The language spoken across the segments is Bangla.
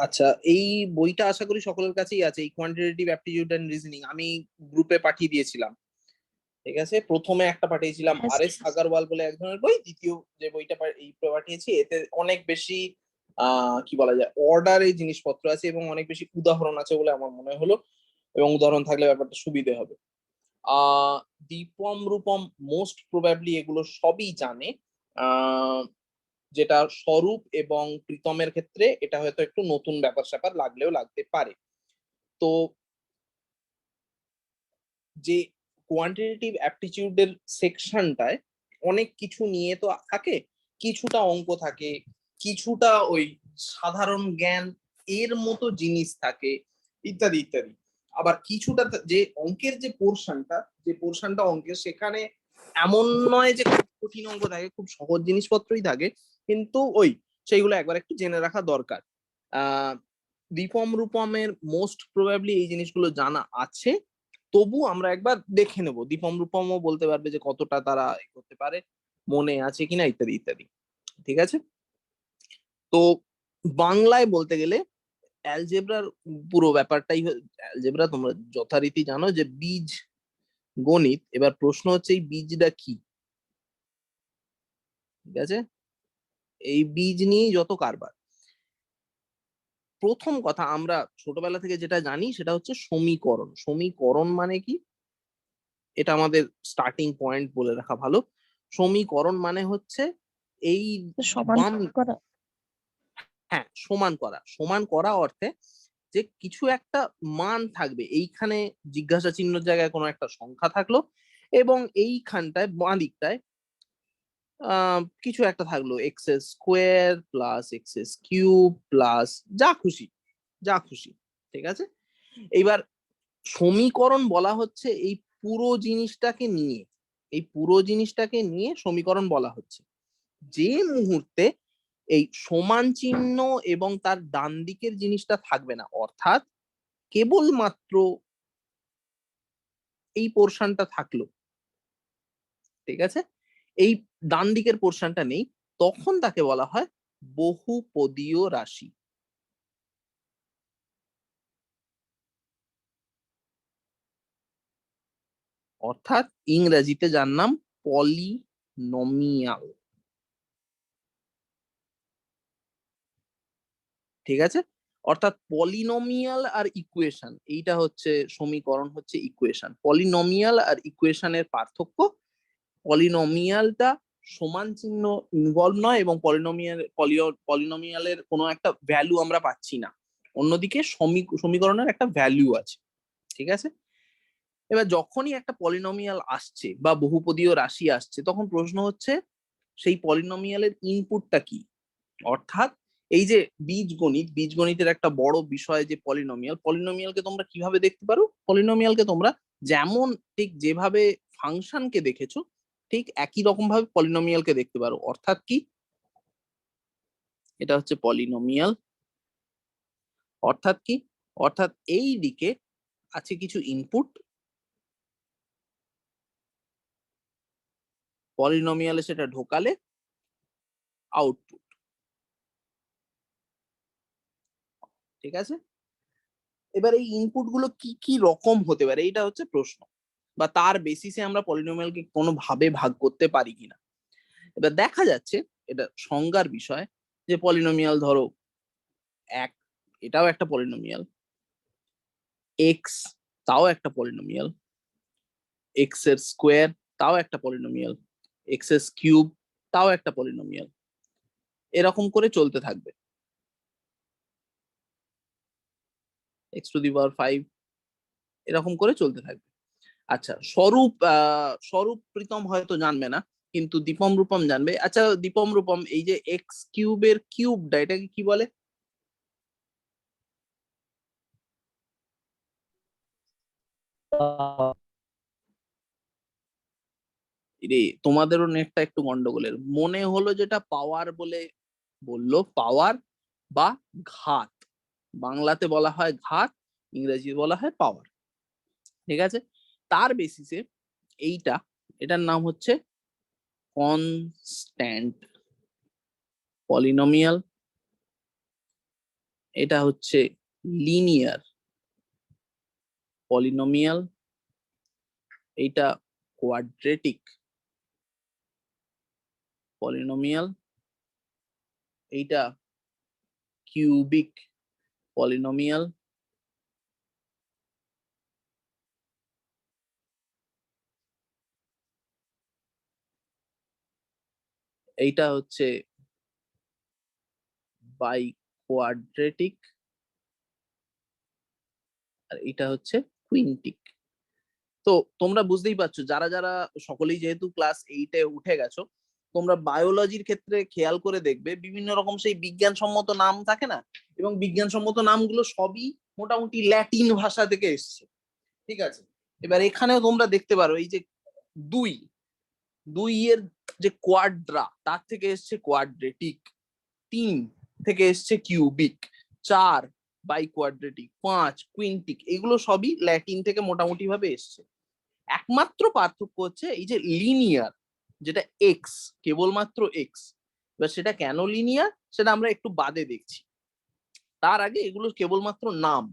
আচ্ছা, এই বইটা আশা করি সকলের কাছেই আছে, এই কোয়ান্টিটেটিভ অ্যাপটিটিউড এন্ড রিজনিং। আমি গ্রুপে পাঠিয়ে দিয়েছিলাম। ঠিক আছে, প্রথমে একটা পাঠিয়েছিলাম হ্যাঁ আর এস আগারওয়াল বলে এক ধরনের বই, দ্বিতীয় যে বইটা এই পাঠিয়েছি এতে অনেক বেশি কি বলা যায় অর্ডারে জিনিসপত্র আছে এবং অনেক বেশি উদাহরণ আছে বলে আমার মনে হলো, এবং উদাহরণ থাকলে ব্যাপারটা সুবিধে হবে। আহ দীপম রূপম মোস্ট প্রবাবলি এগুলো সবই জানে। আহ যেটা স্বরূপ এবং প্রীতমের ক্ষেত্রে এটা হয়তো একটু নতুন ব্যাপার স্যাপার লাগলেও লাগতে পারে। তো যে কোয়ান্টিটেটিভ অ্যাপটিটিউডের সেকশনটায় অনেক কিছু নিয়ে তো থাকে, কিছুটা অঙ্ক থাকে, কিছুটা ওই সাধারণ জ্ঞান এর মতো জিনিস থাকে, ইত্যাদি ইত্যাদি। আবার কিছুটা যে অঙ্কের যে পোর্শনটা অঙ্কের, সেখানে এমন নয় যে খুব কঠিন অঙ্ক থাকে, খুব সহজ জিনিসপত্রই থাকে, কিন্তু ওই সেইগুলো একবার একটু জেনে রাখা দরকার। আহ দীপম রূপমের মোস্ট প্রবাবলি এই জিনিসগুলো জানা আছে, তবু আমরা একবার দেখে নেব, দীপম রূপমও বলতে পারবে যে কতটা তারা করতে পারে, মনে আছে কিনা, ইত্যাদি ইত্যাদি। ঠিক আছে। তো বাংলায় বলতে গেলে অ্যালজেব্রার পুরো ব্যাপারটাই, অ্যালজেব্রা তোমরা যথারীতি জানো যে বীজ গণিত। এবার প্রশ্ন হচ্ছে এই বীজটা কি। ঠিক আছে, এই বীজ নিয়েই যত কারবার। প্রথম কথা, আমরা ছোটবেলা থেকে যেটা জানি সেটা হচ্ছে সমীকরণ। সমীকরণ মানে কি, এটা আমাদের স্টার্টিং পয়েন্ট বলে রাখা ভালো। সমীকরণ মানে হচ্ছে এই সমান বাম, করা। হ্যাঁ সমান করা। সমান করা অর্থে যে কিছু একটা মান থাকবে, এইখানে জিজ্ঞাসা চিহ্নের জায়গায় কোনো একটা সংখ্যা থাকলো, এবং এইখানটায় বাঁ দিকটায় কিছু একটা থাকলো, x square plus x cube plus যা খুশি, যা খুশি। ঠিক আছে। এইবার সমীকরণ বলা হচ্ছে এই পুরো জিনিসটাকে নিয়ে, এই পুরো জিনিসটাকে নিয়ে সমীকরণ বলা হচ্ছে। যে মুহূর্তে এই সমান চিহ্ন এবং তার ডান দিকের জিনিসটা থাকবে না, অর্থাৎ কেবলমাত্র এই পোর্শনটা থাকলো, ঠিক আছে, এই ডান দিকের পোর্শনটা নেই, তখন তাকে বলা হয় বহুপদীয় রাশি। অর্থাৎ ইংরেজিতে যার নাম পলিনোমিয়াল। ঠিক আছে। অর্থাৎ পলিনোমিয়াল আর ইকুয়েশন, এইটা হচ্ছে সমীকরণ, হচ্ছে ইকুয়েশন। পলিনোমিয়াল আর ইকুয়েশনের পার্থক্য, পলিনোমিয়ালটা সমান চিহ্ন ইনভলভ নয় এবং পলিনোমিয়ালের কোনো একটা ভ্যালু আমরা পাচ্ছি না, অন্যদিকে সমীকরণের একটা ভ্যালু আছে। ঠিক আছে। এবার যখনই একটা পলিনোমিয়াল আসছে বা বহুপদীয় রাশি আসছে, তখন প্রশ্ন হচ্ছে সেই পলিনোমিয়ালের ইনপুটটা কি। অর্থাৎ এই যে বীজগণিত, বীজগণিতের একটা বড় বিষয় যে পলিনোমিয়াল, পলিনোমিয়ালকে তোমরা কিভাবে দেখতে পারো, পলিনোমিয়ালকে তোমরা যেমন ঠিক যেভাবে ফাংশনকে দেখেছো ঠিক একই রকম ভাবে পলিনোমিয়ালকে দেখতে পারো। অর্থাৎ কি, এটা হচ্ছে পলিনোমিয়াল। অর্থাৎ কি, অর্থাৎ এই দিকে আছে কিছু ইনপুট, পলিনোমিয়ালে সেটা ঢোকালে আউটপুট। ঠিক আছে। এবার এই ইনপুট গুলো কি কি রকম হতে পারে, এটা হচ্ছে প্রশ্ন, বা তার বেসিসে আমরা পলিনোমিয়ালকে কোনো ভাবে ভাগ করতে পারি কিনা। এবার দেখা যাচ্ছে, এটা সংজ্ঞার বিষয়, যে পলিনোমিয়াল ধরো এক, এটাও একটা পলিনোমিয়াল, এক্স তাও একটা পলিনোমিয়াল, এক্স এর স্কোয়ার তাও একটা পলিনোমিয়াল, এক্স এর কিউব তাও একটা পলিনোমিয়াল, এরকম করে চলতে থাকবে, এক্স টু দি পাওয়ার 5, এরকম করে চলতে থাকবে। আচ্ছা, স্বরূপ স্বরূপ প্রীতম হয়তো জানবে না, কিন্তু দীপম রূপম জানবে। আচ্ছা দীপম রূপম, এই যে এক্স কিউবের কিউবটা, এটাকে কি বলে? রে, তোমাদেরও নেটটা একটু গন্ডগোলের মনে হলো, যেটা পাওয়ার বলে বললো, পাওয়ার বা ঘাত। বাংলাতে বলা হয় ঘাত, ইংরেজি বলা হয় পাওয়ার। ঠিক আছে। তার বেসিসে এইটা, এটার নাম হচ্ছে কনস্ট্যান্ট পলিনোমিয়াল। এটা হচ্ছে লিনিয়ার পলিনোমিয়াল, এইটা কোয়াড্রেটিক পলিনোমিয়াল, এইটা কিউবিক পলিনোমিয়াল, এইটা হচ্ছে বাই কোয়াড্রেটিক, আর এটা হচ্ছে কুইন্টিক। তো তোমরা বুঝতেই পারছো, যারা যারা সকলেই যেহেতু ক্লাস 8-এ উঠে গেছো, তোমরা বায়োলজির ক্ষেত্রে খেয়াল করে দেখবে বিভিন্ন রকম সেই বিজ্ঞানসম্মত নাম থাকে না, এবং বিজ্ঞানসম্মত নামগুলো সবই মোটামুটি ল্যাটিন ভাষা থেকে এসছে। ঠিক আছে, এবার এখানেও তোমরা দেখতে পারো এই যে দুই দুই এর যে কোয়াড্রা, তার থেকে এসছে কোয়াড্রেটিক, 3 থেকে এসছে কিউবিক, 4 বাই কোয়াড্রেটিক, 5 কুইন্টিক, এগুলো সবই ল্যাটিন থেকে মোটামুটি ভাবে এসছে। একমাত্র পার্থক্য হচ্ছে এই যে লিনিয়ার, যেটা এক্স, কেবলমাত্র এক্স। এবার সেটা কেন লিনিয়ার সেটা আমরা একটু বাদে দেখছি, তার আগে এগুলো কেবলমাত্র নাম।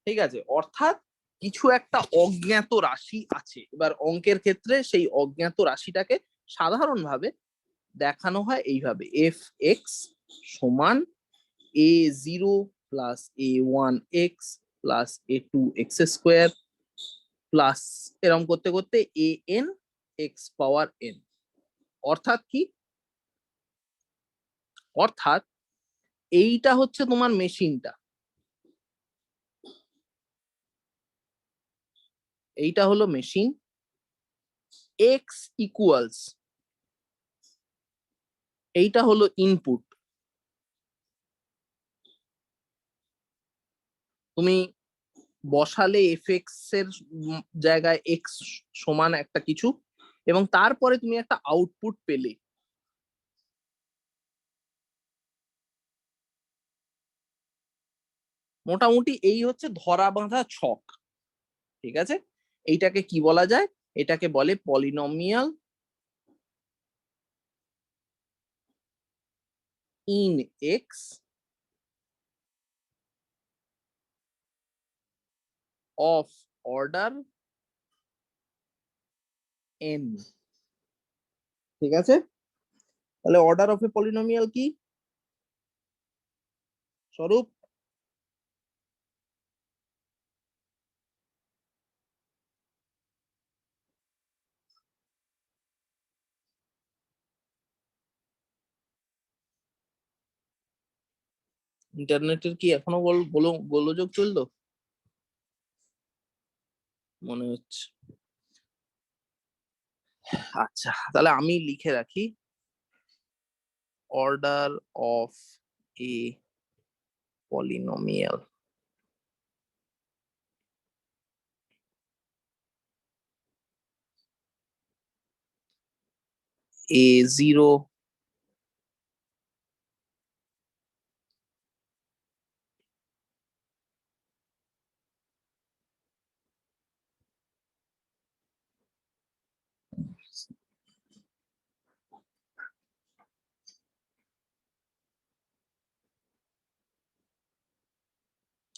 ঠিক আছে, অর্থাৎ কিছু একটা অজ্ঞাত রাশি আছে। এবার অঙ্কের ক্ষেত্রে সেই অজ্ঞাত রাশিটাকে সাধারণভাবে দেখানো হয় এইভাবে, এফ এক্স সমান a0 plus a1x plus a2x² plus এরকম করতে করতে an x পাওয়ার n। অর্থাৎ কি? অর্থাৎ এইটা হচ্ছে তোমার মেশিনটা, এইটা হলো মেশিন, x ইকুয়ালস, এইটা হলো ইনপুট। তুমি বসালে এফ এক্স এর জায়গায় এক্স সমান একটা কিছু, এবং তারপরে তুমি একটা আউটপুট পেলে। মোটামুটি এই হচ্ছে ধরা বাঁধা ছক। ঠিক আছে, এইটাকে কি বলা যায়? এটাকে বলে polynomial in x of order N. ঠিক আছে, তাহলে অর্ডার অফ এ পলিনোমিয়াল কি স্বরূপ? ইন্টারনেটের কি এখনো গোলযোগ চললো মনে হচ্ছে। আচ্ছা, তাহলে আমি লিখে রাখি, order of A polynomial a0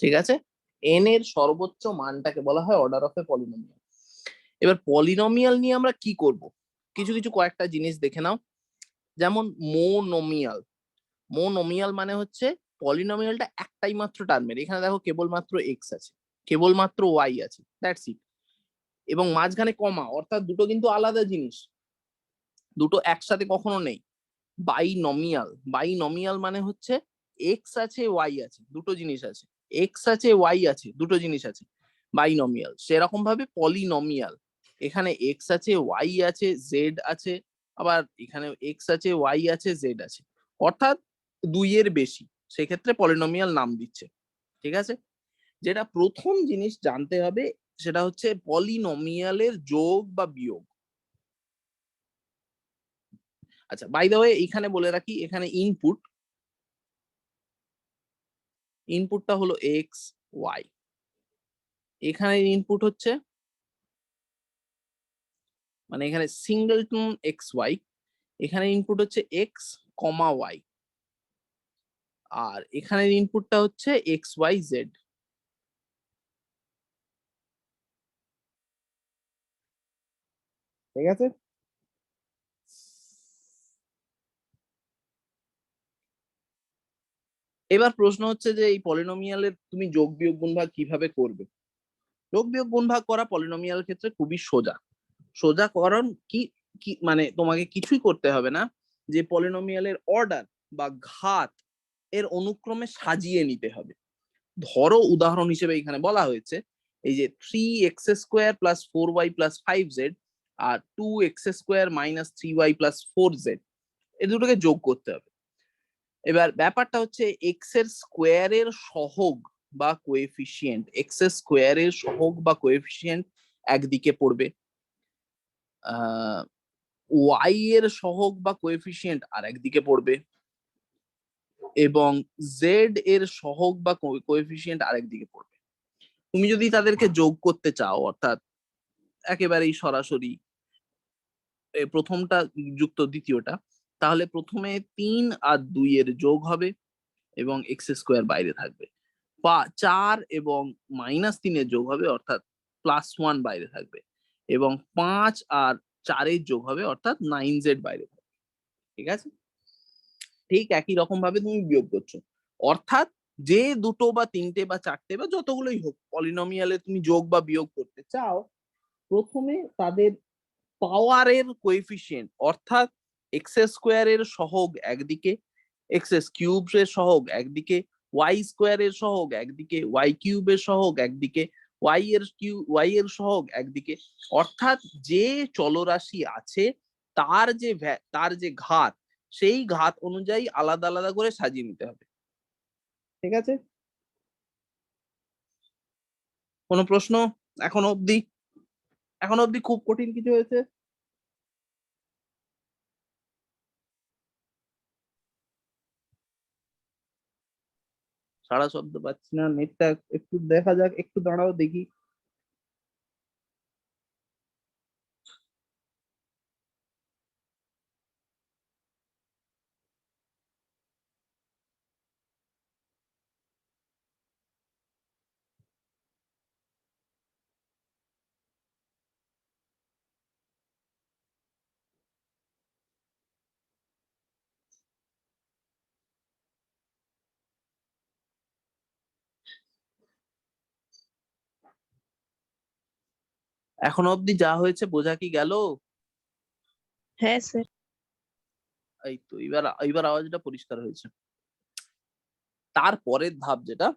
ঠিক আছে, এন এর সর্বোচ্চ মানটাকে বলা হয় অর্ডার অফ এ পলিনোমিয়াল। এবার পলিনোমিয়াল নিয়ে আমরা কি করব, কিছু কিছু কয়েকটা জিনিস দেখে নাও। যেমন মোনোমিয়াল, মোনোমিয়াল মানে হচ্ছে পলিনোমিয়ালটা একটাই মাত্র টার্মের, এখানে দেখো কেবলমাত্র এক্স আছে, কেবলমাত্র ওয়াই আছে, দ্যাটস ইট, এবং মাঝখানে কমা, অর্থাৎ দুটো কিন্তু আলাদা জিনিস, দুটো একসাথে কখনো নেই। বাইনমিয়াল, বাইনমিয়াল মানে হচ্ছে এক্স আছে ওয়াই আছে, দুটো জিনিস আছে, এক্স আছে ওয়াই আছে, দুটো জিনিস আছে, বাইনমিয়াল। সেরকম ভাবে পলিনমিয়াল, এখানে এক্স আছে ওয়াই আছে জেড আছে, আবার এখানে এক্স আছে ওয়াই আছে জেড আছে, অর্থাৎ দুইয়ের বেশি, সেক্ষেত্রে পলিনমিয়াল নাম দিচ্ছে। ঠিক আছে, যেটা প্রথম জিনিস জানতে হবে সেটা হচ্ছে পলিনমিয়ালের যোগ বা বিয়োগ। আচ্ছা, বাই দ্য ওয়ে এখানে বলে রাখি, এখানে ইনপুটটা হলো এক্স ওয়াই, এখানে ইনপুট হচ্ছে মানে এখানে সিঙ্গেলটন এক্স ওয়াই, এখানে ইনপুট হচ্ছে এক্স কমা ওয়াই, আর এখানের ইনপুটটা হচ্ছে এক্স ওয়াই জেড। ঠিক আছে, এবার প্রশ্ন হচ্ছে যে এই পলিনোমিয়ালের তুমি যোগ বিয়োগ গুণভাগ কিভাবে করবে। যোগ বিয়োগ গুণভাগ করা পলিনোমিয়াল ক্ষেত্রে খুবই সোজা। সোজা কারণ কি, কি মানে তোমাকে কিছুই করতে হবে না, যে পলিনোমিয়ালের অর্ডার বা ঘাত এর অনুক্রমে সাজিয়ে নিতে হবে। ধরো উদাহরণ হিসেবে এখানে বলা হয়েছে এই যে 3x² plus 4y plus 5z আর 2x² minus 3y plus 4z, এই দুটোকে যোগ করতে হবে। এবার ব্যাপারটা হচ্ছে এক্স এর স্কোয়ারের সহগ বা কোএফিসিয়েন্ট, এক্স এর স্কোয়ারের সহগ বা কোএফিসিয়েন্ট একদিকে পড়বে, ওয়াই এর সহগ বা কোএফিসিয়েন্ট আর একদিকে পড়বে, এবং জেড এর সহগ বা কোএফিসিয়েন্ট আরেকদিকে পড়বে। তুমি যদি তাদেরকে যোগ করতে চাও, অর্থাৎ একেবারেই সরাসরি প্রথমটা যুক্ত দ্বিতীয়টা, তাহলে প্রথমে 3 আর 2 এর যোগ হবে এবং x² বাইরে থাকবে, বা 4 এবং -3 এর যোগ হবে অর্থাৎ +1 বাইরে থাকবে, এবং 5 আর 4 এর যোগ হবে অর্থাৎ 9z বাইরে থাকবে। ঠিক আছে, ঠিক একই রকম ভাবে তুমি বিয়োগ করছো, অর্থাৎ যে দুটো বা তিনটে বা চারটে বা যতগুলোই হোক পলিনোমিয়ালে তুমি যোগ বা বিয়োগ করতে চাও, প্রথমে তাদের পাওয়ারের কোএফিসিয়েন্ট অর্থাৎ x² এর সহগ একদিকে, x³ এর সহগ একদিকে, y² এর সহগ একদিকে, y³ এর সহগ একদিকে, y এর সহগ একদিকে, অর্থাৎ যে চলরাশি আছে তার যে ঘাত, সেই ঘাত অনুযায়ী আলাদা আলাদা করে সাজিয়ে নিতে হবে। ঠিক আছে, কোনো প্রশ্ন এখনো অবধি? এখনো অবধি খুব কঠিন কিছু হয়েছে? সারা শব্দ পাচ্ছি না, নেটটা একটু দেখা যাক, একটু দাঁড়াও দেখি। এখনো অবধি যা হয়েছে বোঝা কি গেল? হ্যাঁ স্যার। এই তো এবার এবার আওয়াজটা পরিষ্কার হয়েছে। তারপরের ধাপ যেটা,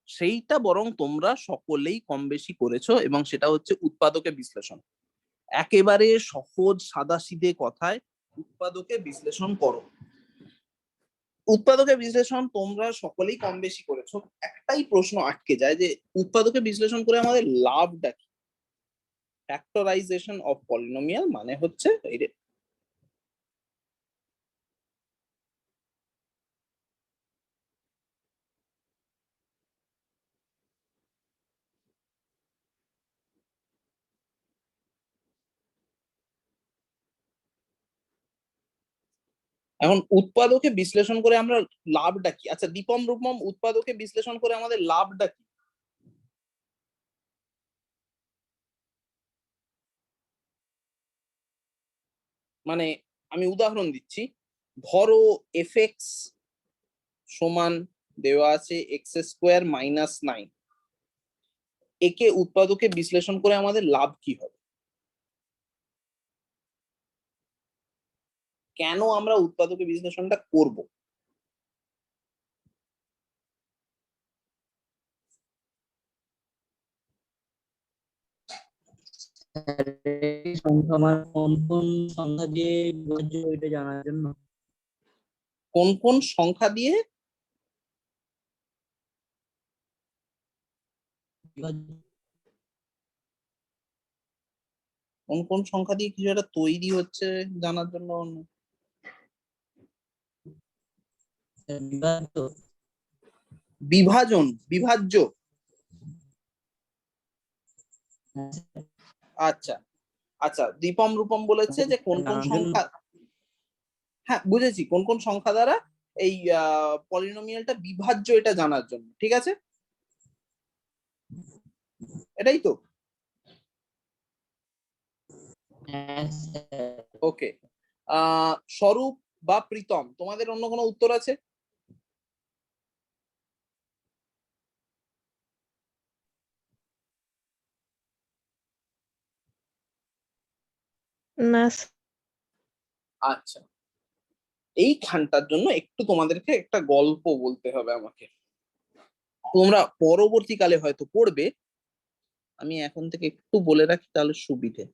সেইটা বরং তোমরা সকলেই কম বেশি করেছো, এবং সেটা হচ্ছে উৎপাদকে বিশ্লেষণ। একেবারে সহজ সাদাসিধে কথায় উৎপাদকে বিশ্লেষণ করো। উৎপাদকে বিশ্লেষণ তোমরা সকলেই কম বেশি করেছো, একটাই প্রশ্ন আটকে যায় যে উৎপাদকে বিশ্লেষণ করে আমাদের লাভটা কি। ফ্যাক্টরাইজেশন অফ পলিনোমিয়াল মানে হচ্ছে এই যে এখন উৎপাদকে বিশ্লেষণ করে আমরা লাভটা কি। আচ্ছা দীপম রূপম, উৎপাদকে বিশ্লেষণ করে আমাদের লাভটা কি? মানে আমি উদাহরণ দিচ্ছি, ধরো এফ(x) সমান দেওয়া আছে x² - 9, একে উৎপাদকে বিশ্লেষণ করে আমাদের লাভ কি হবে? কেন আমরা উৎপাদকে বিশ্লেষণটা করব? সংখ্যা আমার কোন কোন সংখ্যা দিয়ে বিভাজ্য এটা জানার জন্য। কোন কোন সংখ্যা দিয়ে কোন কোন সংখ্যা দিয়ে কিছু একটা তৈরি হচ্ছে জানার জন্য। বিভাজ্য। বিভাজন, বিভাজ্য। আচ্ছা আচ্ছা, দীপম রূপম বলেছে যে কোন কোন সংখ্যা, হ্যাঁ বুঝেছি, কোন কোন সংখ্যা দ্বারা এই পলিনোমিয়ালটা বিভাজ্য এটা জানার জন্য, ঠিক আছে? এটাই তো। হ্যাঁ স্যার। ওকে, স্বরূপ বা প্রীতম, তোমাদের অন্য কোনো উত্তর আছে? না আচ্ছা, এইখানটার জন্য একটু তোমাদেরকে একটা গল্প বলতে হবে আমাকে, তোমরা পরবর্তীকালে হয়তো পড়বে, আমি এখন থেকে একটু বলে রাখি তাহলে সুবিধে।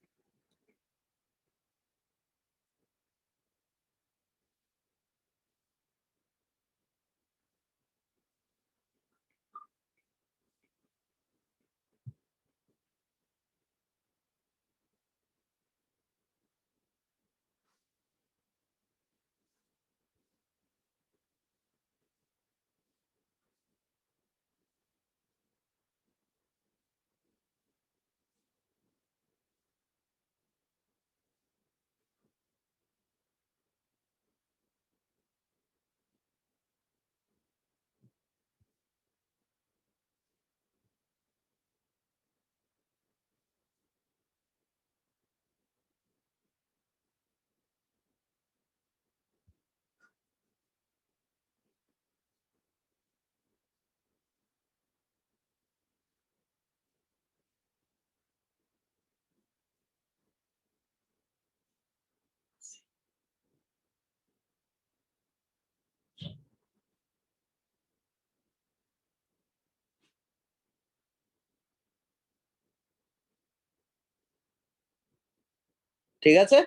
ঠিক আছে,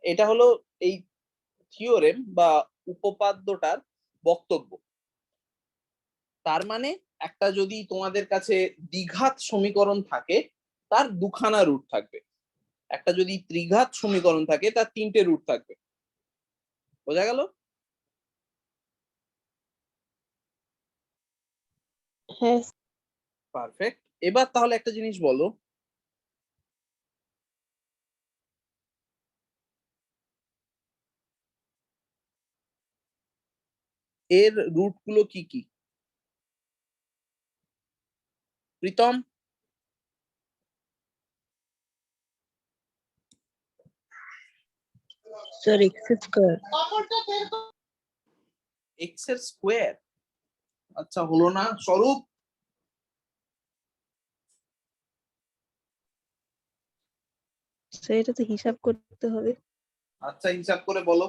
এটা হলো এই থিওরেম বা উপপাদ্যটার বক্তব্য। তার মানে একটা যদি তোমাদের কাছে দ্বিঘাত সমীকরণ থাকে তার দুখানা রুট থাকবে, একটা যদি ত্রিঘাত সমীকরণ থাকে তার তিনটে রুট থাকবে। বোঝা গেল? হ্যাঁ পারফেক্ট। এবার তাহলে একটা জিনিস বলো, এর রুট গুলো কি কি? Pritam? Sir x square. X এর স্কোয়ার? আচ্ছা, হলো না। স্বরূপ? স্যার এটা তো হিসাব করতে হবে। আচ্ছা, হিসাব করে বলো।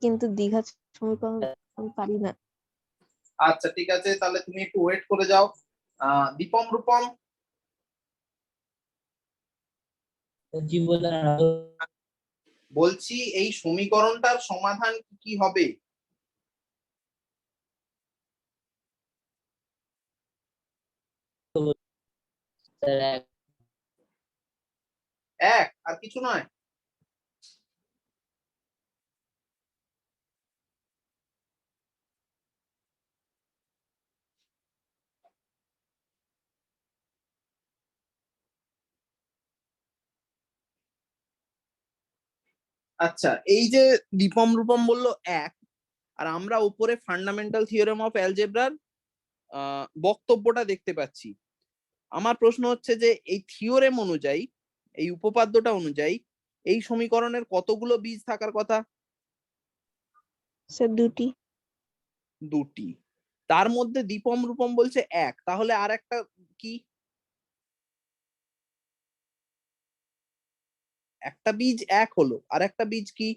কিন্তু দ্বিঘাত সমীকরণ আমি পারি না। আচ্ছা ঠিক আছে, তাহলে তুমি একটু ওয়েট করে যাও। দীপম, রূপম? জি বললেন আরো। বলছি এই সমীকরণটার সমাধান কি কি হবে? স্যার এক। এক, আর কিছু নয়? আচ্ছা, এই যে দীপম রূপম বললো এক, আর আমরা উপরে ফান্ডামেন্টাল থিওরেম অফ অ্যালজেব্রার বক্তব্যটা দেখতে পাচ্ছি। আমার প্রশ্ন হচ্ছে যে এই থিওরেম অনুযায়ী, এই উপপাদ্যটা অনুযায়ী এই সমীকরণের কতগুলো বীজ থাকার কথা? স্যার দুটি। দুটি। তার মধ্যে দীপম রূপম বলছে এক, তাহলে আর একটা কি? একটা বীজ এক হলো, আর একটা বীজ কি?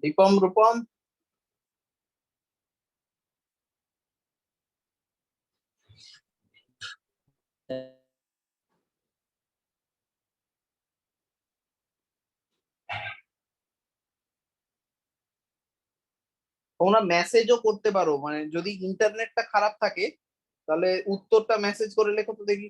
দীপম রূপম, তোমরা মেসেজও করতে পারো, মানে যদি ইন্টারনেটটা খারাপ থাকে তাহলে উত্তরটা মেসেজ করে লেখো তো দেখি।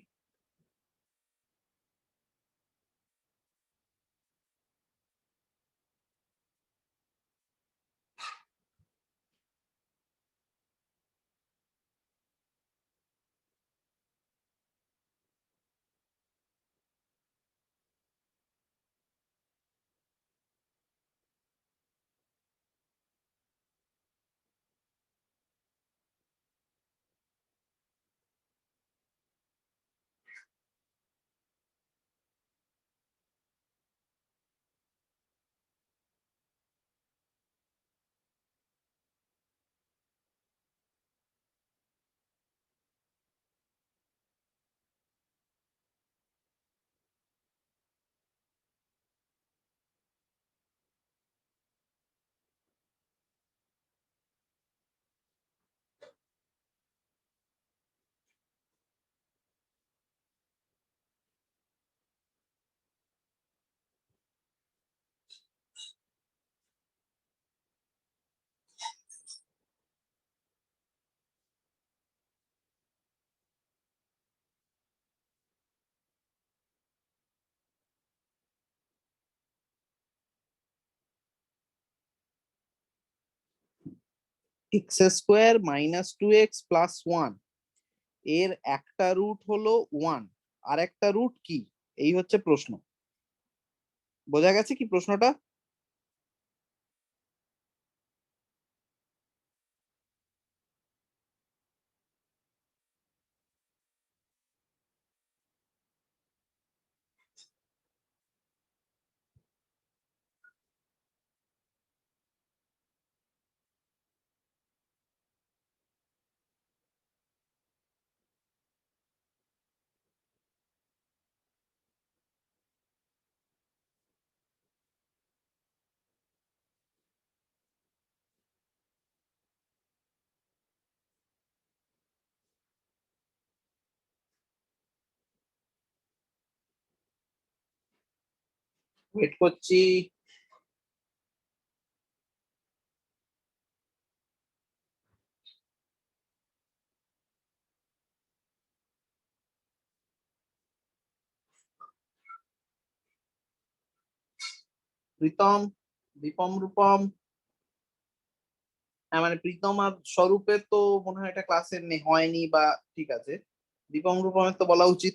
X square minus 2x plus 1 এর একটা রুট হলো 1, আর একটা রুট কি, এই হচ্ছে প্রশ্ন। বোঝা গেছে কি প্রশ্নটা? ওয়েট করছি। প্রীতম, দীপম রূপম, হ্যাঁ মানে প্রীতম আর স্বরূপের তো মনে হয় এটা ক্লাসে হয়নি বা, ঠিক আছে, দীপম রূপমের তো বলা উচিত।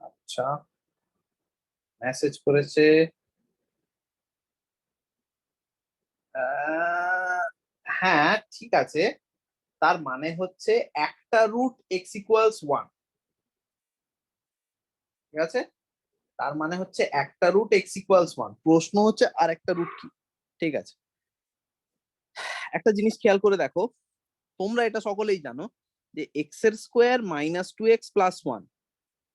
আচ্ছা, মেসেজ করেছে। হ্যাঁ ঠিক আছে, তার মানে হচ্ছে একটা রুট এক্স ইকুয়ালস 1, ঠিক আছে, তার মানে হচ্ছে একটা রুট এক্স ইকুয়ালস 1, প্রশ্ন হচ্ছে আর একটা রুট কি। ঠিক আছে, একটা জিনিস খেয়াল করে দেখো, তোমরা এটা সকলেই জানো যে এক্স এর স্কোয়ার মাইনাস 2x প্লাস 1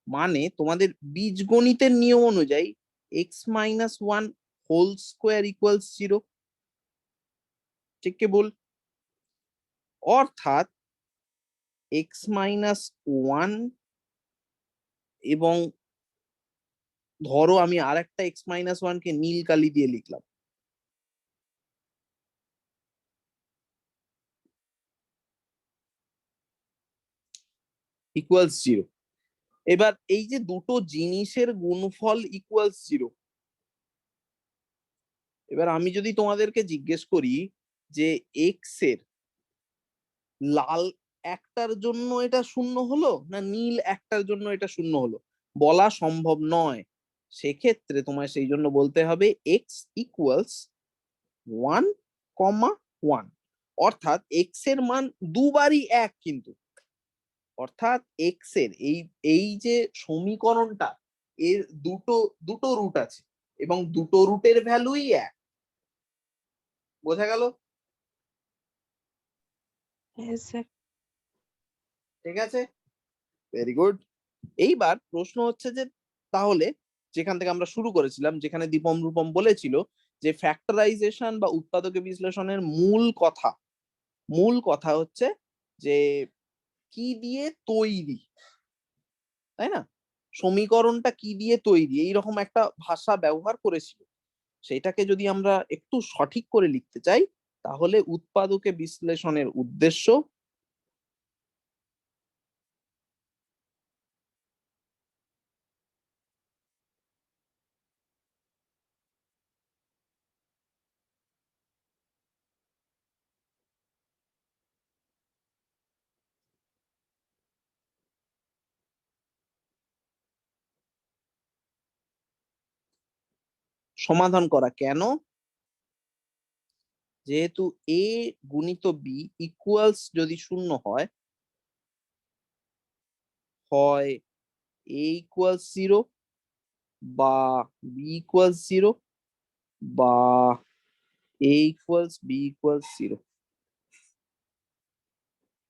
মানে তোমাদের বীজগণিতের নিয়ম অনুযায়ী x minus 1 whole square equals 0, ঠিক কি বল? অর্থাৎ এক্স মাইনাস 1 এবং ধরো আমি আর একটা x-1 কে নীল কালি দিয়ে লিখলাম, ইকুয়ালস 0। এবার এই যে দুটো জিনিসের গুণফল ইকুয়ালস 0, এবার আমি যদি তোমাদেরকে জিজ্ঞেস করি যে এক্স এর লাল একটার জন্য এটা শূন্য হলো না নীল একটার জন্য এটা শূন্য হলো, বলা সম্ভব নয়। সেক্ষেত্রে তোমায় সেই জন্য বলতে হবে এক্স ইকুয়ালস 1,1, অর্থাৎ এক্স এর মান দুবারই এক। কিন্তু অর্থাৎ এক্স এর এই এই যে সমীকরণটা, এর দুটো দুটো রুট আছে এবং দুটো রুটের ভ্যালুই এক। বোঝা গেল? হ্যাঁ স্যার। ঠিক আছে, ভেরি গুড। এইবার প্রশ্ন হচ্ছে যে তাহলে যেখান থেকে আমরা শুরু করেছিলাম, যেখানে দীপম রূপম বলেছিল যে ফ্যাক্টরাইজেশন বা উৎপাদকে বিশ্লেষণের মূল কথা হচ্ছে যে কি দিয়ে তৈরি, তাই না? সমীকরণটা কি দিয়ে তৈরি, এইরকম একটা ভাষা ব্যবহার করেছিল। সেটাকে যদি আমরা একটু সঠিক করে লিখতে চাই, তাহলে উৎপাদকে বিশ্লেষণের উদ্দেশ্য সমাধান করা। কেন? যেহেতু এ গুণিত বি ইকুয়ালস যদি শূন্য হয়, হয় এ ইকুয়ালস 0 বা বি ইকুয়ালস 0 বা এ ইকুয়ালস বি ইকুয়ালস 0।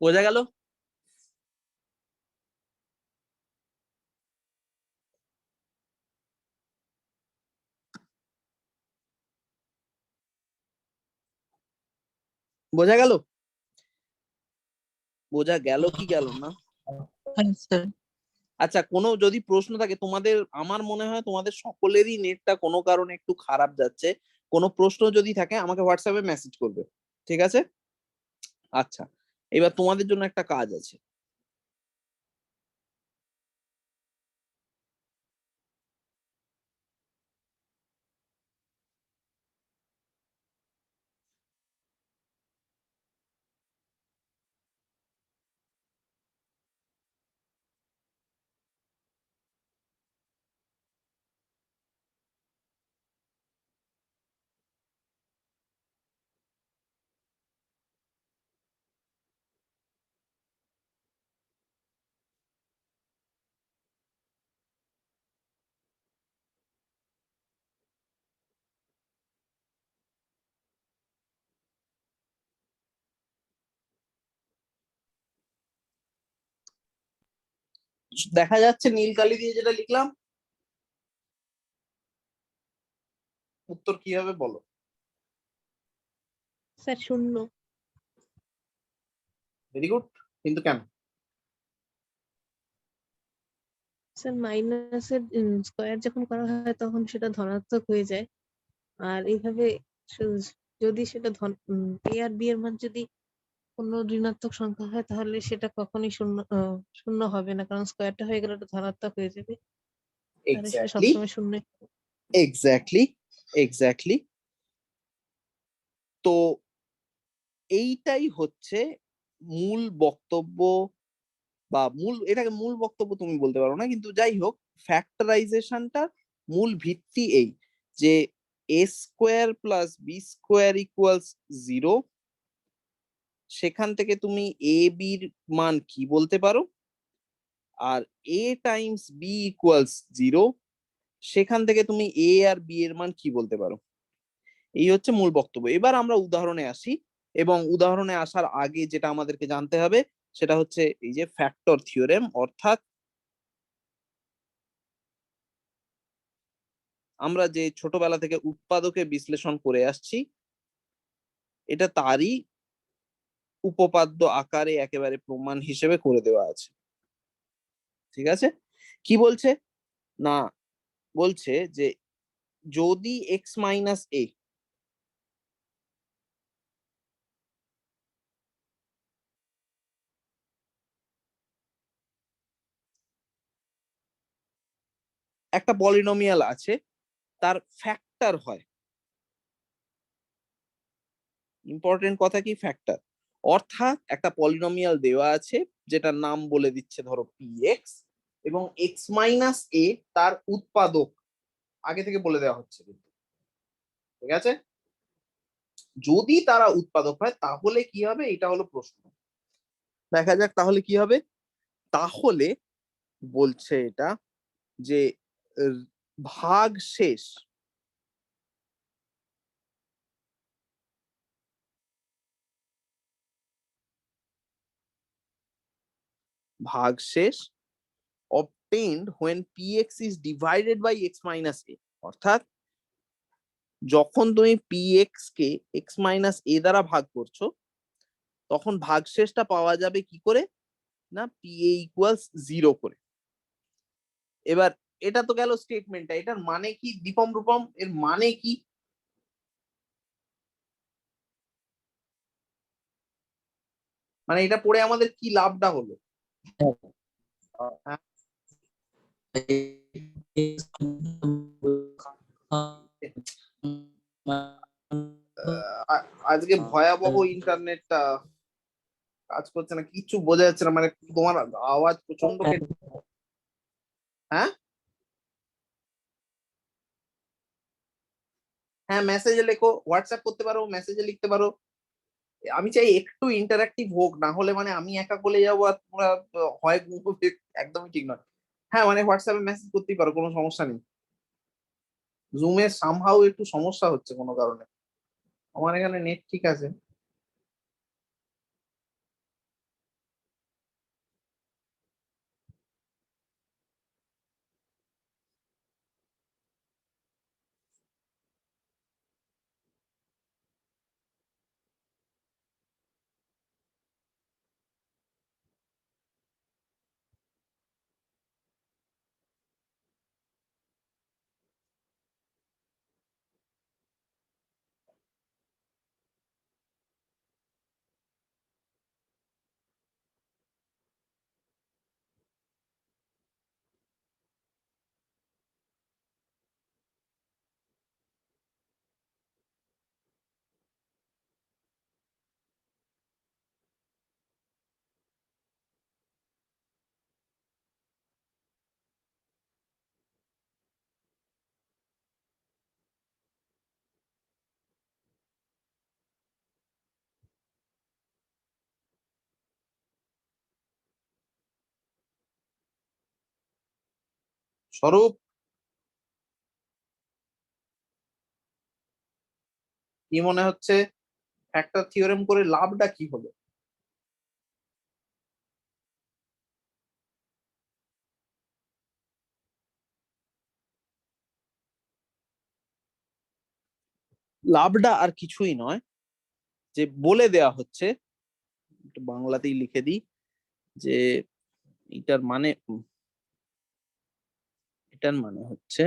বোঝা গেল? বোঝা গেল? বোঝা গেল কি গেল না? হ্যাঁ স্যার। আচ্ছা, কোনো যদি প্রশ্ন থাকে তোমাদের, আমার মনে হয় তোমাদের সকলেরই নেটটা কোনো কারণে একটু খারাপ যাচ্ছে। কোনো প্রশ্ন যদি থাকে আমাকে হোয়াটসঅ্যাপে মেসেজ করবে, ঠিক আছে? আচ্ছা, এবার তোমাদের জন্য একটা কাজ আছে। দেখা যাচ্ছে নীল কালি দিয়ে যেটা লিখলাম, উত্তর কি হবে বলো? স্যার শূন্য। Very good. কিন্তু কেন? স্যার মাইনাসের স্কোয়ার যখন করা হয় তখন সেটা ধনাত্মক হয়ে যায়। আর এইভাবে যদি সেটা এ আর বি এর মান যদি কোনো ঋণাত্মক সংখ্যা হয় তাহলে সেটা কখনোই শূন্য হবে না, কারণ স্কোয়ারটা হয়ে গেলে ওটা ধনাত্মক হয়ে যাবে। তাহলে সেটা এক্স্যাক্টলি, সবসময় শূন্য। Exactly, exactly. তো এইটাই হচ্ছে মূল বক্তব্য, বা এটাকে মূল বক্তব্য তুমি বলতে পারো না, কিন্তু যাই হোক, ফ্যাক্টরাইজেশনটার মূল ভিত্তি এই যে A square plus B square equals 0। সেখান থেকে তুমি এ বির মান কি বলতে পারো, আর এ টাইমস বি ইকুয়ালস 0, সেখান থেকে তুমি এ আর বি এর মান কি বলতে পারো। এই হচ্ছে মূল বক্তব্য। এবার আমরা উদাহরণে আসি, এবং উদাহরণে আসার আগে যেটা আমাদেরকে জানতে হবে সেটা হচ্ছে এই যে ফ্যাক্টর থিওরেম, অর্থাৎ আমরা যে ছোটবেলা থেকে উৎপাদকে বিশ্লেষণ করে আসছি, এটা তারই উপপাদ্য আকারে একেবারে প্রমাণ হিসেবে করে দেওয়া আছে। ঠিক আছে? কি বলছে না, বলছে যে যদি এক্স মাইনাস এ একটা পলিনোমিয়াল আছে, তার ফ্যাক্টর হয়, ইম্পর্টেন্ট কথা কি ফ্যাক্টর, অর্থাৎ একটা পলিনোমিয়াল দেওয়া আছে যেটার নাম বলে দিচ্ছে ধরো পি এক্স, এবং এক্স মাইনাস এ তার উৎপাদক, আগে থেকে বলে দেওয়া হচ্ছে কিন্তু, ঠিক আছে? যদি তারা উৎপাদক হয় তাহলে কি হবে, এটা হলো প্রশ্ন। দেখা যাক তাহলে কি হবে। তাহলে বলছে এটা যে আহ, ভাগ শেষ, ভাগশেষ obtained when px is divided by x minus a, অর্থাৎ যখন তুমি px K x minus a দ্বারা ভাগ করছো তখন ভাগশেষটা পাওয়া যাবে কি করে, না pa ইকুয়ালস 0 করে। এবার এটা তো গেল স্টেটমেন্টটা, এটার মানে কি দীপম রূপম, এর মানে কি? মানে এটা পড়ে আমাদের কি লাভটা হলো? হ্যাঁ, আজকে ভয়াবহ ইন্টারনেটটা কাজ করছে না, কিছু বোঝা যাচ্ছে না, মানে তোমার আওয়াজ প্রচন্ড হ্যাঁ হ্যাঁ, মেসেজে লেখো, হোয়াটসঅ্যাপ করতে পারো, মেসেজে লিখতে পারো। আমি চাই একটু ইন্টারাক্টিভ হোক, না হলে মানে আমি একা বলে যাবো আর তোমরা হয় ঘুমোবে, একদমই ঠিক নয়। হ্যাঁ মানে হোয়াটসঅ্যাপে মেসেজ করতেই পারো, কোনো সমস্যা নেই। জুমে সামহাউ একটু সমস্যা হচ্ছে কোনো কারণে, আমার এখানে নেট ঠিক আছে। স্বরূপ, কি মনে হচ্ছে ফ্যাক্টর থিওরেম করে লাভটা কি হলো? লাভটা আর কিছুই নয়, যে বলে দেয়া হচ্ছে, একটু বাংলাতেই লিখে দিই, যে এটার মানে এটার মানে হচ্ছে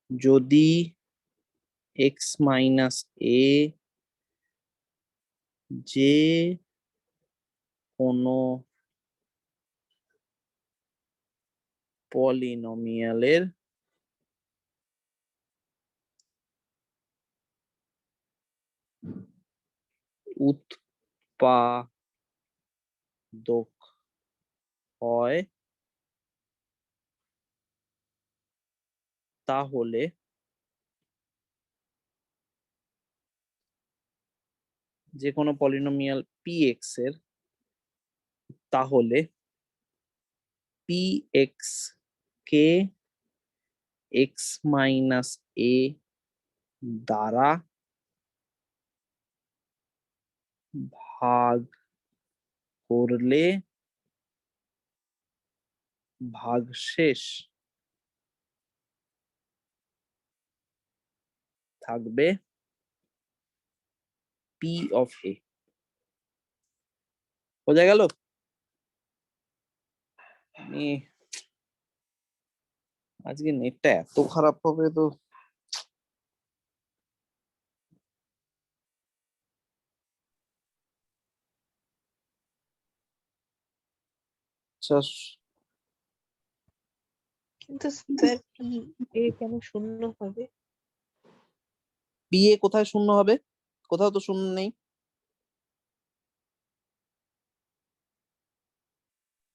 যদি এক্স মাইনাস এ যে কোনো পলিনোমিয়ালের উৎপাদক হয় তাহলে যে কোনো পলিনোমিয়াল px এর, তাহলে px K x minus a দ্বারা ভাগ করলে ভাগশেষ থাকবে p অফ a। বোঝা গেল? আমি আজকে নেটটা এত খারাপ হবে তো। আচ্ছা, কিন্তু স্যার পি এ কেন শূন্য হবে? পিএ কোথায় শূন্য হবে? কোথাও তো শূন্য নেই।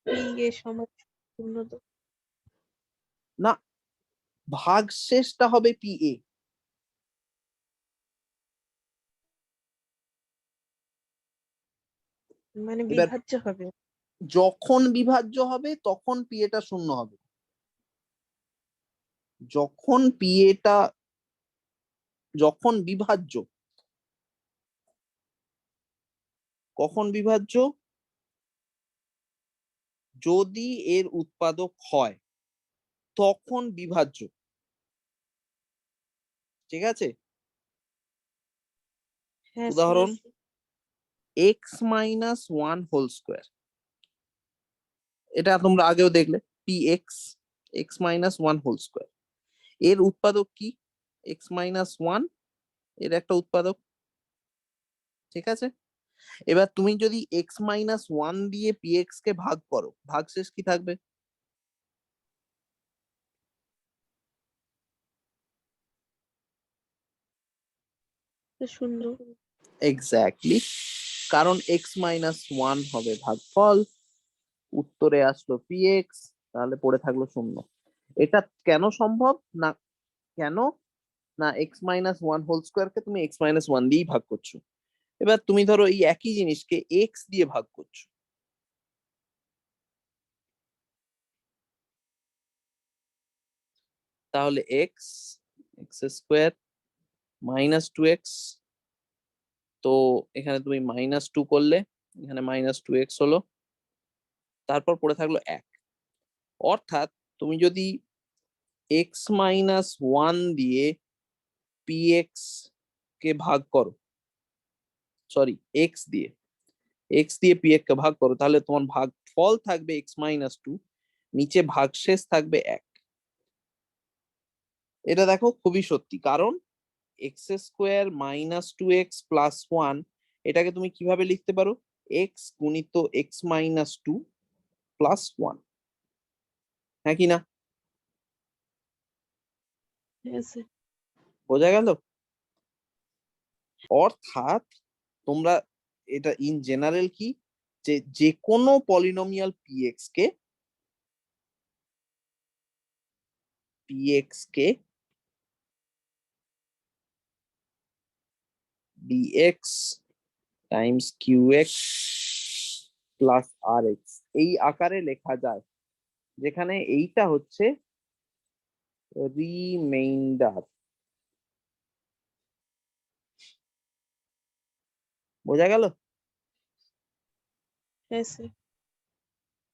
পি এ সমান শূন্য তো। না, ভাগশেষটা হবে পিএ। মানে এবার বিভাজ্য হবে। যখন বিভাজ্য হবে তখন পিএটা শূন্য হবে। যখন পিএটা যখন বিভাজ্য, কখন বিভাজ্য? যদি এর উৎপাদক হয় তখন বিভাজ্য। ঠিক আছে? হ্যাঁ স্যার। উদাহরণ x minus one whole square, এটা তোমরা আগেও দেখলে। P x, x minus one whole square, এর উৎপাদক কি? এক্স মাইনাস ওয়ান, এর একটা উৎপাদক। ঠিক আছে? এবার তুমি যদি এক্স মাইনাস ওয়ান দিয়ে পি এক্স কে ভাগ করো, ভাগশেষ কি থাকবে? শূন্য। এক্স্যাক্টলি, কারণ এক্স মাইনাস ওয়ান হবে ভাগফল, উত্তরে আসলো পি এক্স, তাহলে পড়ে থাকলো শূন্য। এটা কেন সম্ভব না? কেন না, এক্স মাইনাস ওয়ান হোল স্কোয়ারকে তুমি এক্স মাইনাস ওয়ান দিয়েই ভাগ করছো। এবার তুমি ধরো এই একই জিনিসকে এক্স দিয়ে ভাগ করছো, তাহলে x, x square minus two x, তো এখানে তুমি মাইনাস টু করলে, এখানে মাইনাস টু এক্স হলো, তারপর পড়ে থাকলো এক। অর্থাৎ তুমি যদি এক্স মাইনাস ওয়ান দিয়ে পি এক্স কে ভাগ করো, সরি এক্স দিয়ে পি এক্স কে ভাগ করো, তাহলে তোমার ভাগফল থাকবে এক্স মাইনাস টু, নিচে ভাগশেষ থাকবে এক। এটা দেখো খুবই সত্যি, কারণ x square minus two x plus one, এটাকে তুমি কিভাবে লিখতে পারো? এক্স গুণিত x minus two plus one. হ্যাঁ কি না? হ্যাঁ স্যার। বোঝা গেল? অর্থাৎ তোমরা এটা ইন জেনারেল কি, যে যে কোনো পলিনোমিয়াল পিএক্স কে DX times Q X plus R X এই আকারে লেখা যায়, যেখানে এইটা হচ্ছে রিমেইন্ডার। বোঝা গেল? হ্যাঁ স্যার।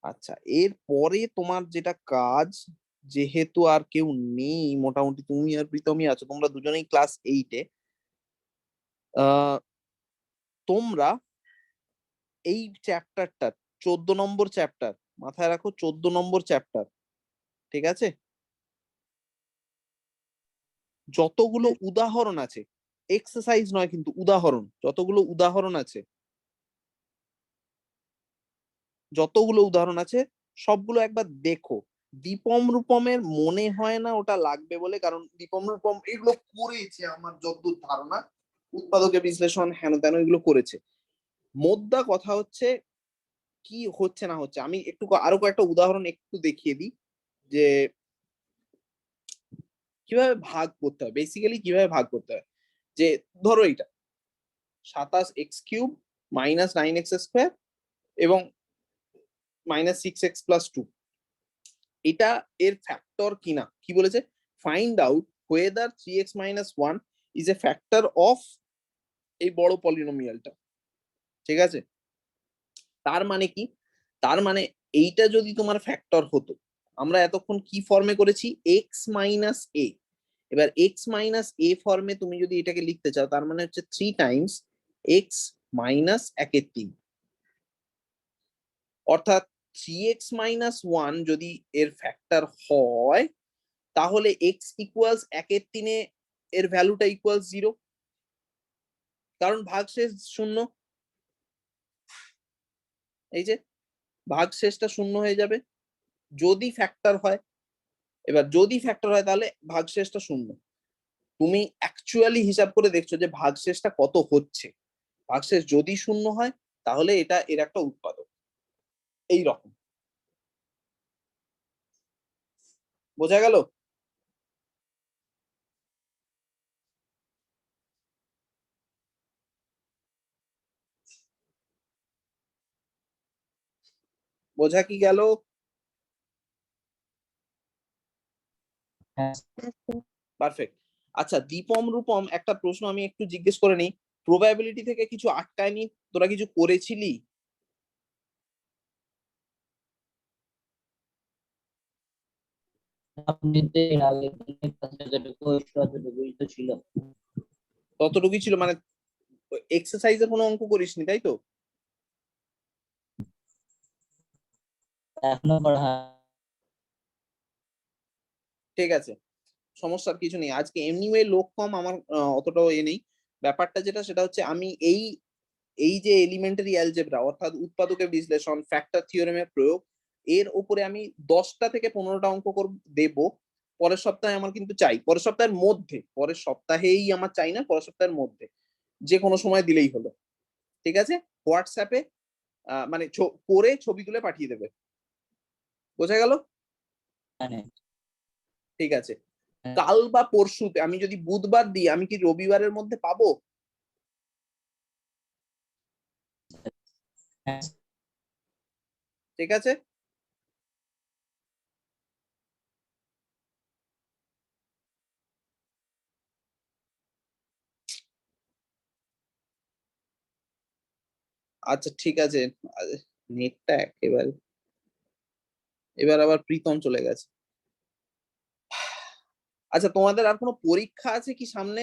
আচ্ছা, এর পরে তোমার যেটা কাজ, যেহেতু আর কেউ নেই, মোটামুটি তুমি আর প্রীতমই আছো, তোমরা দুজনেই ক্লাস এইটে, তোমরা এই চ্যাপ্টারটা 14 নম্বর চ্যাপ্টার, মাথায় রাখো 14 নম্বর চ্যাপ্টার, ঠিক আছে? যতগুলো হ্যাঁ। উদাহরণ আছে, এক্সারসাইজ নয় কিন্তু উদাহরণ, যতগুলো উদাহরণ আছে, যতগুলো উদাহরণ আছে সবগুলো একবার দেখো। দীপম রূপমের মনে হয় না ওটা লাগবে বলে, কারণ দীপম রূপম এগুলো করেছে আমার যতদূর ধারণা, উৎপাদকের বিশ্লেষণ হেন তেন এগুলো করেছে। মোদ্দা কথা হচ্ছে কি হচ্ছে না হচ্ছে, আমি একটু আরো কয়েকটা উদাহরণ একটু দেখিয়ে দিই, যে কিভাবে ভাগ করতে হয়, বেসিক্যালি কিভাবে ভাগ করতে হয়। যে ধরো এটা 27x³ মাইনাস 9x² এবং মাইনাস 6x+2, এটা এর ফ্যাক্টর কিনা, কি বলেছে? Find out whether 3x-1 is a factor of এই বড় পলিনোমিয়ালটা। ঠিক আছে? তার মানে কি? তার মানে এইটা যদি তোমার ফ্যাক্টর হতো, আমরা এতক্ষণ কি ফর্মে করেছি? x-a। এবার x-a ফর্মে তুমি যদি এটাকে লিখতে চাও, তার মানে হচ্ছে 3 টাইমস x মাইনাস 1/3, অর্থাৎ 3x-1 যদি এর ফ্যাক্টর হয়, তাহলে এক্স ইকুয়ালস 1/3 এর ভ্যালুটা ইকুয়ালস 0, কারণ ভাগশেষ 0। এই যে ভাগশেষটা 0 হয়ে যাবে যদি ফ্যাক্টর হয়। এবার যদি ফ্যাক্টর হয় তাহলে ভাগশেষটা 0। তুমি অ্যাকচুয়ালি হিসাব করে দেখছো যে ভাগশেষটা কত হচ্ছে। ভাগশেষ যদি 0 হয় তাহলে এটা এর একটা উৎপাদক। এই রকম বোঝা গেল? বোঝা কি গেল? হ্যাঁ পারফেক্ট। আচ্ছা দীপম রূপম, একটা প্রশ্ন আমি একটু জিজ্ঞেস করে নিই, প্রবাবিলিটি থেকে কিছু আটকায়নি? তোরা কিছু করেছিলি? আপনি তো এর আগে যতটুকু ততটুকুই তো ছিল। ততটুকুই ছিল, মানে এক্সারসাইজে কোনো অঙ্ক করিসনি তাই তো? এখনো পড়া হয়। ঠিক আছে, সমস্যার কিছু নেই। আজকে এমনি লোক কম, আমার অতটাও এ নেই। ব্যাপারটা যেটা সেটা হচ্ছে আমি এই এই যে এলিমেন্টারি অ্যালজেব্রা অর্থাৎ উৎপাদকের বিশ্লেষণ, ফ্যাক্টর থিওরেমের প্রয়োগ, এর উপরে আমি 10টা থেকে 15টা অঙ্ক দেব পরের সপ্তাহে। আমার কিন্তু চাই পরের সপ্তাহের মধ্যে, পরের সপ্তাহেই আমার চাই না, পরের সপ্তাহের মধ্যে যে কোনো সময় দিলেই হলো। ঠিক আছে? হোয়াটসঅ্যাপে মানে করে ছবি তুলে পাঠিয়ে দেবে। বোঝা গেল? মানে ঠিক আছে, কাল বা পরশুতে, আমি যদি বুধবার দিই আমি কি রবিবারের মধ্যে পাবো? হ্যাঁ ঠিক আছে, আচ্ছা ঠিক আছে। নেটটা একেবারে, এবার আবার প্রীতম চলে গেছে। আচ্ছা তোমাদের আর কোনো পরীক্ষা আছে কি সামনে?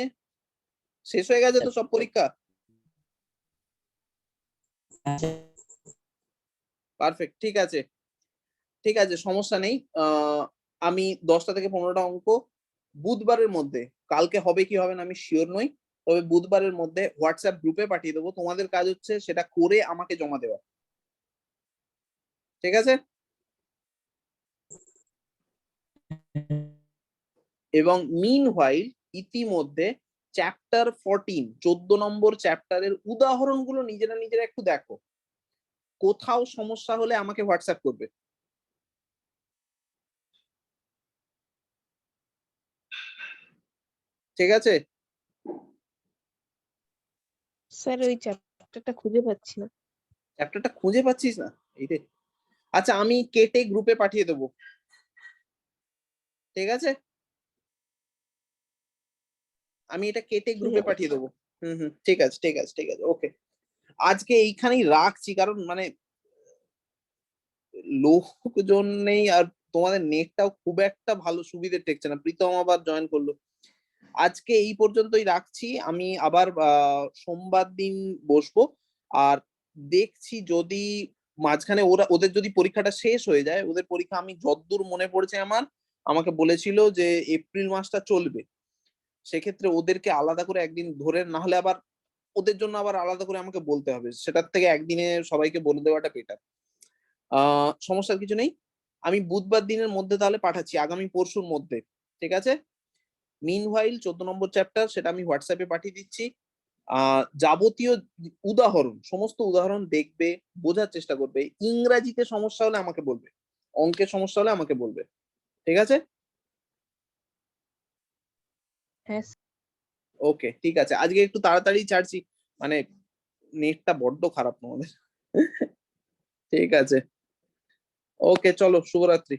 শেষ হয়ে গেছে তো সব পরীক্ষা? পারফেক্ট, ঠিক আছে। ঠিক আছে, সমস্যা নেই। আমি 10টা থেকে 15টা অঙ্ক বুধবারের মধ্যে, কালকে হবে কি হবে না আমি শিওর নই, তবে বুধবারের মধ্যে হোয়াটসঅ্যাপ গ্রুপে পাঠিয়ে দেবো। তোমাদের কাজ হচ্ছে সেটা করে আমাকে জমা দেওয়া। ঠিক আছে? এবং মিন হোয়াইল ইতিমধ্যে চ্যাপ্টার 14, 14 নম্বর চ্যাপ্টারের উদাহরণগুলো নিজেরা নিজেরা একটু দেখো। কোথাও সমস্যা হলে আমাকে হোয়াটসঅ্যাপ করবে। ঠিক আছে? স্যার ওই চ্যাপ্টারটা খুঁজে পাচ্ছি না। চ্যাপ্টারটা খুঁজে পাচ্ছিস না? এইটাই। আচ্ছা আমি কেটে গ্রুপে পাঠিয়ে দেবো। ঠিক আছে, আমি এটা কেটে ঠিক গ্রুপে আছে। পাঠিয়ে দেবো। হুম, ঠিক আছে ঠিক আছে ঠিক আছে, ওকে। আজকে এইখানেই রাখছি, কারণ মানে লোকজন নেই, আর তোমাদের নেটটাও খুব একটা ভালো সুবিধে টেকছে না। প্রীতম আবার জয়েন করলো। আজকে এই পর্যন্তই রাখছি। আমি আবার সোমবার দিন বসবো, আর দেখছি যদি মাঝখানে ওদের যদি পরীক্ষাটা শেষ হয়ে যায়, ওদের পরীক্ষা আমি যতদূর মনে পড়েছে আমাকে বলেছিল যে এপ্রিল মাসটা চলবে। সেক্ষেত্রে ওদেরকে আলাদা করে একদিন ধরে, না হলে আবার ওদের জন্য আবার আলাদা করে আমাকে বলতে হবে, সেটার থেকে একদিনে সবাইকে বলে দেওয়াটা বেটার। সমস্যার কিছু নেই। আমি বুধবার দিনের মধ্যে তাহলে পাঠাচ্ছি, আগামী পরশুর মধ্যে। ঠিক আছে? মিনহোয়াইল 14 নম্বর চ্যাপ্টার সেটা আমি হোয়াটসঅ্যাপে পাঠিয়ে দিচ্ছি। যাবতীয় উদাহরণ, সমস্ত উদাহরণ দেখবে, বোঝার চেষ্টা করবে। ইংরাজিতে সমস্যা হলে আমাকে বলবে, অঙ্কের সমস্যা হলে আমাকে বলবে। ঠিক আছে? হ্যাঁ ওকে ঠিক আছে, আজকে একটু তাড়াতাড়ি ছাড়ছি, মানে নেটটা বড্ড খারাপ তোমাদের। ঠিক আছে, ওকে চলো, শুভরাত্রি।